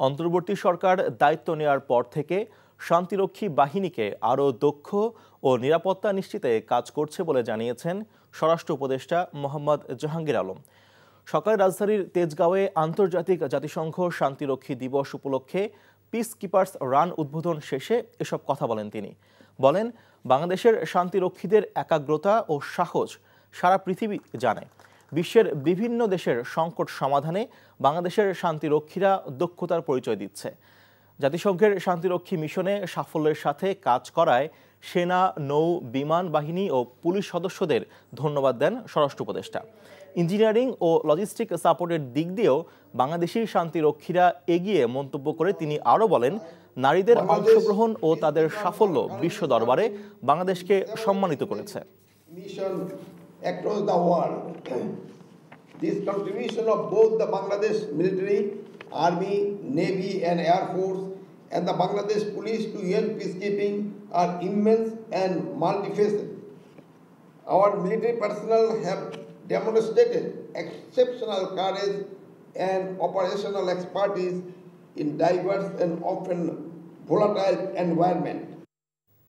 অন্তর্বর্তী সরকার দায়িত্ব নেওয়ার পর থেকে শান্তিরক্ষী বাহিনীকে আরও দক্ষ ও নিরাপত্তা নিশ্চিতে কাজ করছে বলে জানিয়েছেন স্বরাষ্ট্র উপদেষ্টা মোহাম্মদ জাহাঙ্গীর আলম। সকালে রাজধানীর তেজগাঁওয়ে আন্তর্জাতিক জাতিসংঘ শান্তিরক্ষী দিবস উপলক্ষে পিস কিপার্স রান উদ্বোধন শেষে এসব কথা বলেন তিনি। বলেন, বাংলাদেশের শান্তিরক্ষীদের একাগ্রতা ও সাহস সারা পৃথিবী জানে। বিশ্বের বিভিন্ন দেশের সংকট সমাধানে বাংলাদেশের শান্তিরক্ষীরা দক্ষতার পরিচয় দিচ্ছে। জাতিসংঘের শান্তিরক্ষী মিশনে সাফল্যের সাথে কাজ করায় সেনা, নৌ, বিমান বাহিনী ও পুলিশ সদস্যদের ধন্যবাদ দেন স্বরাষ্ট্র উপদেষ্টা। ইঞ্জিনিয়ারিং ও লজিস্টিক সাপোর্টের দিক দিয়েও বাংলাদেশি শান্তিরক্ষীরা এগিয়ে মন্তব্য করে তিনি আরও বলেন, নারীদের অংশগ্রহণ ও তাদের সাফল্য বিশ্ব দরবারে বাংলাদেশকে সম্মানিত করেছে। Across the world, this contribution of both the Bangladesh military, army, navy and air force and the Bangladesh police to UN peacekeeping are immense and multifaceted. Our military personnel have demonstrated exceptional courage and operational expertise in diverse and often volatile environments.